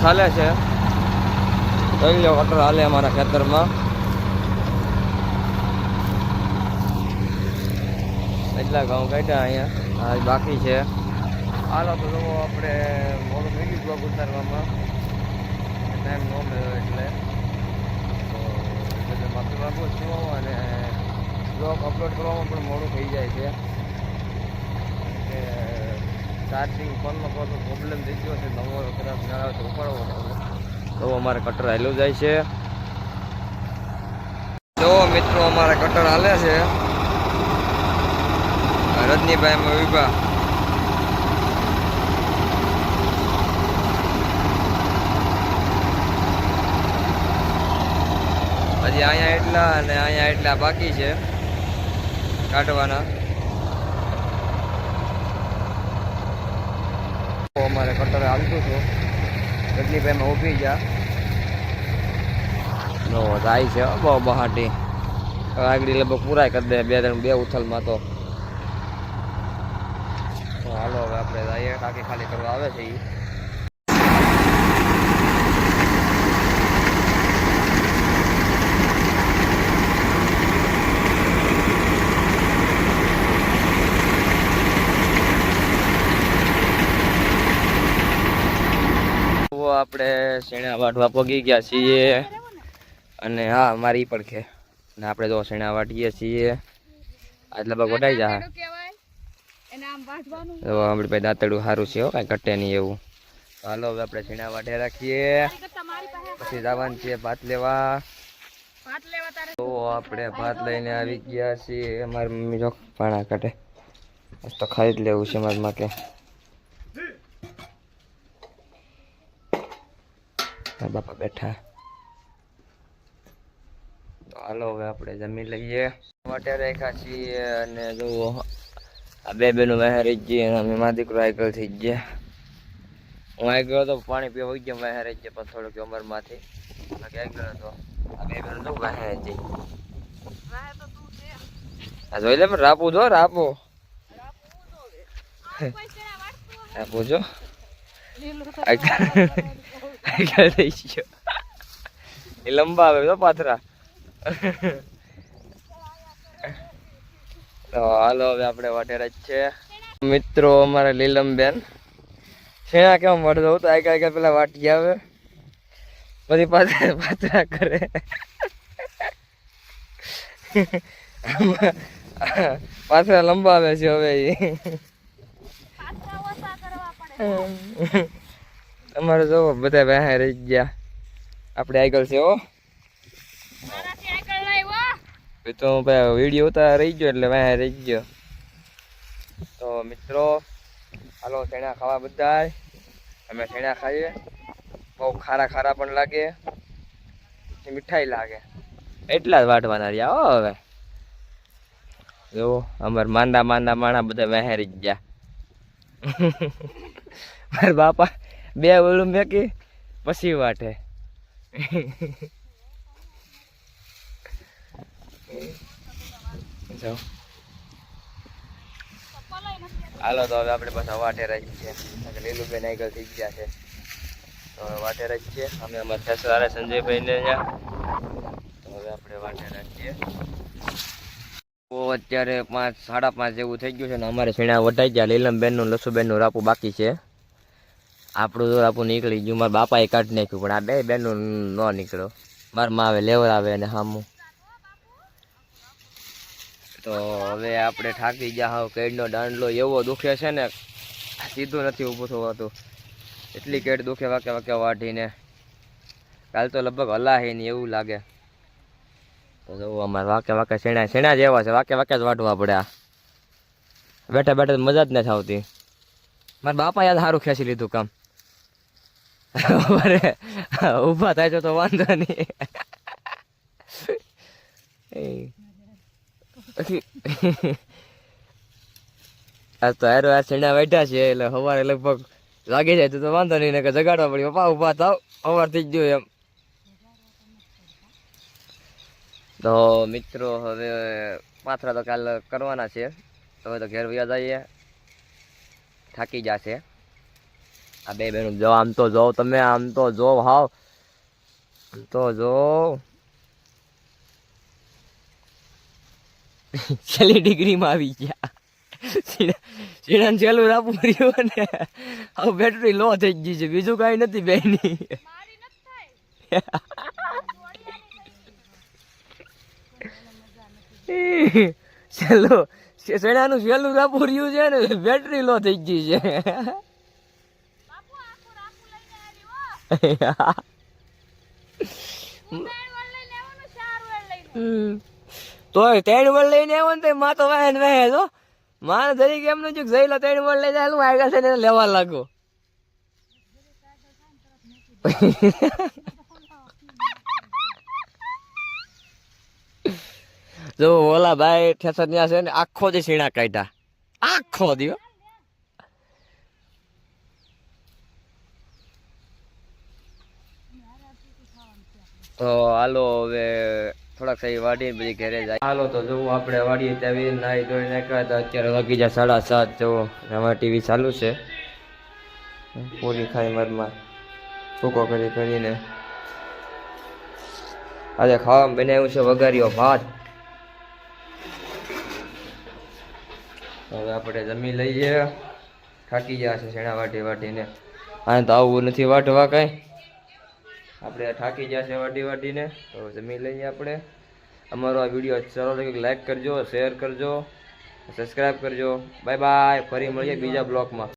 ચાલે છે, જોઈ લો કટર હાલે અમારા ખેતરમાં. એટલા ઘઉં કાઢ્યા અહીંયા, આ બાકી છે. હાલો તો જુઓ આપણે મોડું થઈ ગયું બ્લોગ ઉતારવામાં, ટાઈમ ન મળ્યો એટલે માફી માગું છું. અને બ્લોગ અપલોડ કરવામાં પણ મોડું થઈ જાય છે કે ચાર્જિંગ ફોનમાં કોઈ પ્રોબ્લેમ થઈ ગયો છે, નવો ખરાબ ના આવે તો ઉપાડવો પડે. તો અમારે કટર હાલ્યું જાય છે. જો મિત્રો અમારે કટર હાલે છે, રજનીભાઈ વિભા. હજી અહીંયા એટલા અને અહીંયા એટલા બાકી છે કાઢવાના. અમારે કટર હાલતું હતું, રજનીભાઈમાં ઊભી ગયા નો જાય છે બહુ બહાટી. આગળ લગભગ પૂરા કરી દે, બે ઉથલમાં. તો હાલો હવે આપણે જઈએ, ટાંકી ખાલી કરવા આવે છે. આપણે શેણા વાટવા પગી ગયા છીએ, અને હા મારી પડખે ને આપણે જો શેણા વાટીએ છીએ. આજ લગભગ વટાઈ જાય. આપણી પાસે દાંતડું સારું છે, કાંઈ ઘટે નહીં એવું. હાલો હવે આપણે શેણા વાટે રાખીએ, પછી જવાનું છે ભાત લેવા. તો આપણે ભાત લઈને આવી ગયા છીએ. મારી મમ્મી જો પાણા કાઢે, તો ખાઈ જ લેવું છે મારા માટે. બાપા બેઠા. તો હાલો હવે આપણે જમી લઈએ. માટે રાખ્યા છીએ, અને જુઓ આ બે બેનો વહેર જ જઈએ. અમે મા દીકરો આગળ થઈ ગયા. હું આગળ હતો પાણી પીવા વહી ગયા, વહેર જ ગયા પણ થોડુંક ઉંમરમાંથી આગળ હતો. આ બે બેનો તો વહેર જઈ. આ જોઈ લે પણ રાપું જો, રાપું રાપું જો આગળ થઈ ગયો. એ લંબા આવે તો પાથરા. તો હાલો હવે આપણે વાટેર જ છે. મિત્રો અમારે લીલમબેન શેણા કેમ મળતો તો આગળ પેલા વાટી આવે, પછી પાથરા કરે. પાથરા લંબા આવે છે હવે. અમારે જોવો બધા વહે રહી ગયા, આપણે આગળ છે. હો તો વિડીયો ઉતાર રહી ગયો એટલે વહે રહી ગયો. તો મિત્રો હાલો શેણા ખાવા બધા. અમે શેણા ખાઈએ, બહુ ખારા ખારા પણ લાગે, મીઠાઈ લાગે. એટલા જ વાટવાના રહ્યા. હો હવે જો અમારે માંદા માણા બધા વહે રહી ગયા. મારા બાપા બે ઓલું મેકી પછી વાટે. હાલો તો હવે આપણે પાછા વાટે રહી છીએ. લીલુબેન આગળ થઈ ગયા છે, તો હવે વાટે રહી છીએ. અમે અમારા સસરા સંજયભાઈ ને અહીંયા. તો હવે આપણે વાટે રાખીએ. તો અત્યારે 5 સાડા 5 જેવું થઈ ગયું છે ને અમારે શેણા વટાઈ ગયા. લીલમબેન નું લસુબેન નું રાપું બાકી છે. આપણું તો રાપું નીકળી ગયું. મારા બાપાએ કાઢી નાખ્યું, પણ આ બે બેનનું ન નીકળ્યો. મારા માં આવે લેવર આવે અને હામું. તો હવે આપણે થાકી ગયા. હાવ કેડનો દાંડલો એવો દુખે છે ને, સીધું નથી ઊભું થવાતું. એટલી કેડ દુખે વાકે વાકે વાઢીને. કાલ તો લગભગ હલાહે નહીં એવું લાગે. તો જવું અમારે વાકે વાકે શેણા જેવા છે, વાકે વાકે જ વાઢવા પડે. બેઠા બેઠા મજા જ નથી આવતી. મારા બાપા યાદ સારું ખેંચી લીધું કામ. ઊભા થાય તો વાંધો નહીં. આ તો હારો આ શેણા વાઢ્યા છે એટલે સવારે લગભગ લાગી જાય તો વાંધો નહીં, ને કે જગાડવા પડી. પપ્પા ઊભા થાવ, સવાર થઈ ગયો એમ. તો મિત્રો હવે પાથરા તો કાલ કરવાના છે. હવે તો ઘેર વ્યા જઈએ, થાકી જશે. આ બે બેનું જો આમ તો જો તમે, આમ તો જો હાવ આમ તો જો છેલ્લી ડિગ્રીમાં આવી ગયા. સીણા છેલ્લું રાખવું રહ્યું ને હવે બેટરી લો થઈ ગઈ છે, બીજું કઈ નથી બેની. છેલ્લું સીણાનું છેલ્લું રાખવું રહ્યું છે ને બેટરી લો થઈ ગઈ છે. તોય 3 વળ લઈને આવ્યો ને તો માં તો વાહન વહે છો મારે તરીકે એમનું જો જઈ લો 3 વળ લઈ જાય આગળ છે ને લેવા લાગો. જો ઓલા ભાઈ ઠેસર ત્યાં છે ને આખો દી સીણા કાઢ્યા, આખો દી. તો હાલો હવે થોડાક સહી વાડી બધી ઘરે જાય. હાલો તો જોવું આપણે વાડીએ ત્યાં નાહી ધોઈ નાખ્યા હતા. અત્યારે વાગી જાય 7:30. જુઓ આમાં ટીવી ચાલુ છે. પૂરી ખાઈ મરમાં ભૂકો કરીને આજે ખાવામાં બનાવ્યું છે વઘાર્યો ભાત. હવે આપણે જમી લઈએ. થાકી ગયા છે શેણા વાટીને. હા તો આવું નથી વાટવા કાંઈ, આપણે થાકી ગયા છે વાટીને. તો જમી લઈએ આપણે. અમારો આ વિડીયો સારો લાગે લાઈક કરજો, શેર કરજો, સબસ્ક્રાઈબ કરજો. Bye bye. ફરી મળીએ બીજા બ્લોગમાં.